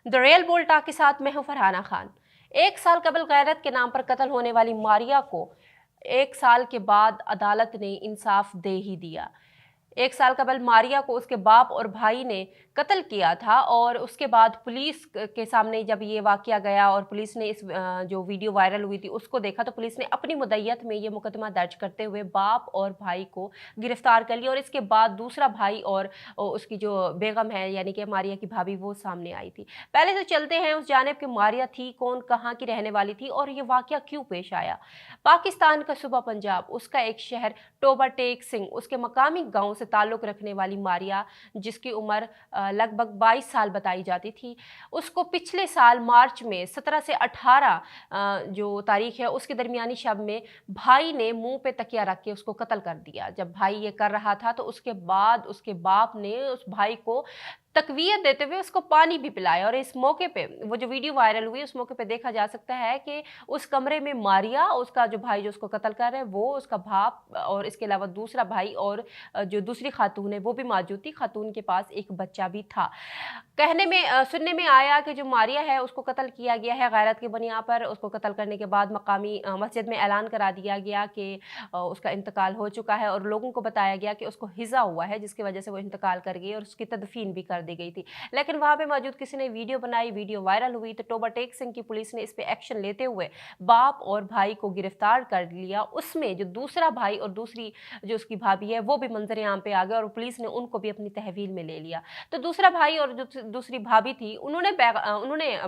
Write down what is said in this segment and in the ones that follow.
The real bold talk के साथ मैं हूं फरहाना खान। 1 साल कबल गैरत के नाम पर कत्ल होने वाली मारिया को 1 साल के बाद अदालत ने इंसाफ दे ही दिया। 1 साल कबल मारिया को उसके बाप और भाई ने कत्ल किया था और उसके बाद पुलिस के सामने जब ये वाकया गया और पुलिस ने इस जो वीडियो वायरल हुई थी उसको देखा, तो पुलिस ने अपनी मुद्दईयत में ये मुकदमा दर्ज करते हुए बाप और भाई को गिरफ्तार कर लिया और इसके बाद दूसरा भाई और उसकी जो बेगम है यानी कि मारिया की भाभी वो सामने आई थी। पहले तो चलते हैं उस जानिब कि मारिया थी कौन, कहाँ की रहने वाली थी और ये वाकया क्यों पेश आया। पाकिस्तान का सूबा पंजाब, उसका एक शहर टोबा टेक सिंह, उसके मकामी गांव से ताल्लुक़ रखने वाली मारिया, जिसकी उम्र लगभग 22 साल बताई जाती थी, उसको पिछले साल मार्च में 17 से 18 जो तारीख है उसके दरमियानी शब में भाई ने मुंह पे तकिया रख के उसको कत्ल कर दिया। जब भाई ये कर रहा था तो उसके बाद उसके बाप ने उस भाई को तकवीयत देते हुए उसको पानी भी पिलाया और इस मौके पे वो जो वीडियो वायरल हुई उस मौके पे देखा जा सकता है कि उस कमरे में मारिया, उसका जो भाई जो उसको कत्ल कर रहा है वो, उसका बाप और इसके अलावा दूसरा भाई और जो दूसरी खातून है वो भी मौजूद थी। खातून के पास एक बच्चा भी था। कहने में सुनने में आया कि जो मारिया है उसको कत्ल किया गया है गैरत की बुनियाद पर। उसको कत्ल करने के बाद मकामी मस्जिद में ऐलान करा दिया गया कि उसका इंतकाल हो चुका है और लोगों को बताया गया कि उसको हिज़ा हुआ है जिसकी वजह से वो इंतकाल कर गई और उसकी तदफीन भी कर दी गई थी। लेकिन वहाँ पे मौजूद किसी ने वीडियो बनाई, वीडियो वायरल हुई तो टोबा टेक सिंह की पुलिस ने इस पे एक्शन लेते हुए बाप और भाई को गिरफ्तार कर लिया। उसमें जो दूसरा भाई और दूसरी जो उसकी भाभी है वो भी मंजर आम पे आ गए और पुलिस ने उनको भी अपनी तहवील में ले लिया। तो दूसरा भाई और जो दूसरी भाभी थी उन्होंने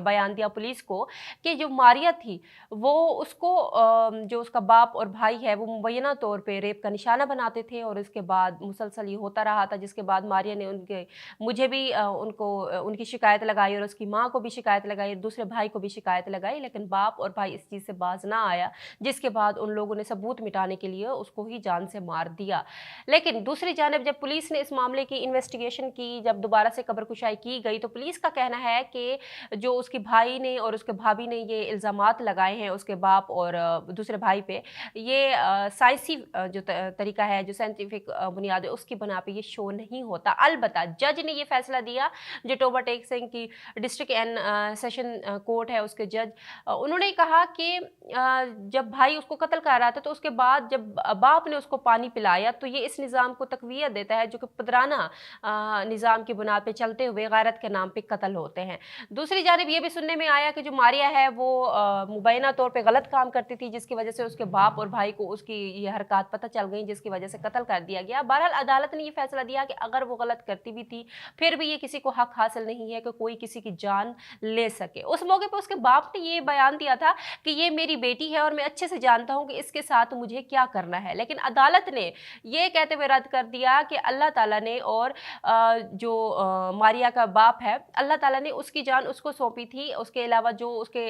बयान दिया पुलिस को कि जो मारिया थी वो उसको जो उसका बाप और भाई है वो मुबैना तौर पे रेप का निशाना बनाते थे और इसके बाद मुसलसल ये होता रहा था, जिसके बाद मारिया ने मुझे भी उनकी शिकायत लगाई और उसकी माँ को भी शिकायत लगाई, दूसरे भाई को भी शिकायत लगाई, लेकिन बाप और भाई इस चीज़ से बाज ना आया, जिसके बाद उन लोगों ने सबूत मिटाने के लिए उसको ही जान से मार दिया। लेकिन दूसरी जानिब जब पुलिस ने इस मामले की इन्वेस्टिगेशन की, जब दोबारा से कब्र की गई तो पुलिस का कहना है कि जो उसके भाई ने और उसके भाभी ने ये इल्ज़ामात लगाए हैं उसके बाप और दूसरे भाई पे, ये साइंसी जो तरीका है, जो साइंटिफिक बुनियाद है उसकी बना पे ये शो नहीं होता। अलबत्ता जज ने ये फैसला दिया, जो टोबा टेक सिंह की डिस्ट्रिक्ट एंड सेशन कोर्ट है उसके जज, उन्होंने कहा कि जब भाई उसको कत्ल कर रहा था तो उसके बाद जब बाप ने उसको पानी पिलाया तो ये इस निज़ाम को तक़वियत देता है जो कि पदराना निज़ाम की बुनियाद पे चलते हुए गैरत के नाम पे कत्ल होते हैं। दूसरी जानिब ये भी सुनने में आया कि जो मारिया है वो मुबैना तौर पे गलत काम करती थी, जिसकी वजह से उसके बाप और भाई को उसकी ये हरकत पता चल गई, जिसकी वजह से कत्ल कर दिया गया। बहरहाल अदालत ने ये फैसला दिया कि अगर वो गलत करती भी थी फिर भी ये किसी को हक हासिल नहीं है कि कोई किसी की जान ले सके। उस मौके पर उसके बाप ने ये बयान दिया था कि ये मेरी बेटी है और मैं अच्छे से जानता हूँ कि इसके साथ मुझे क्या करना है, लेकिन अदालत ने ये कहते हुए रद्द कर दिया कि अल्लाह ताला ने और जो मारिया का बाप है, अल्लाह ताला ने उसकी जान उसको सौंपी थी, उसके अलावा जो उसके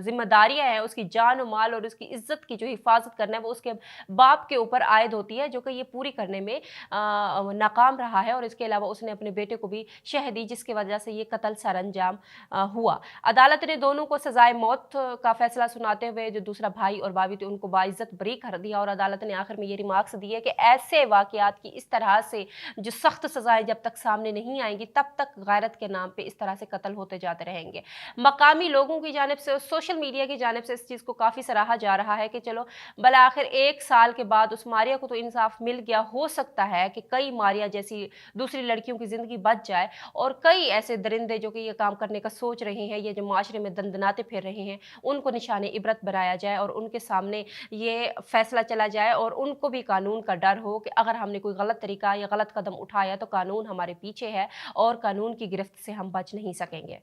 जिम्मेदारियां हैं उसकी जान और माल और उसकी इज्जत की जो हिफाजत करना है वो उसके बाप के ऊपर आयद होती है, जो कि ये पूरी करने में नाकाम रहा है और इसके अलावा उसने अपने बेटे को भी शह दी, जिसकी वजह से ये कत्ल सरअंजाम हुआ। अदालत ने दोनों को सजाए मौत का फैसला सुनाते हुए जो दूसरा भाई और भाभी थे उनको बाइज्जत बरी कर दिया और अदालत ने आखिर में ये रिमार्क्स दिए कि ऐसे वाकयात की इस तरह से जो सख्त सजाएं जब तक सामने नहीं आएंगी तब तक गैरत के नाम पे इस तरह से कत्ल होते जाते रहेंगे। मकामी लोगों की जानिब से, सोशल मीडिया की जानिब से इस चीज़ को काफ़ी सराहा जा रहा है कि चलो भला आखिर 1 साल के बाद उस मारिया को तो इंसाफ मिल गया। हो सकता है कि कई मारिया जैसी दूसरी लड़कियों की ज़िंदगी बच जाए और कई ऐसे दरिंदे जो कि ये काम करने का सोच रहे हैं, ये जो माशरे में दंदनाते फिर रहे हैं, उनको निशाने इबरत बनाया जाए और उनके सामने ये फैसला चला जाए और उनको भी कानून का डर हो कि अगर हमने कोई गलत तरीका या गलत कदम उठाया तो कानून हमारे पीछे है और कानून की गिरफ्त से हम बच नहीं सकेंगे।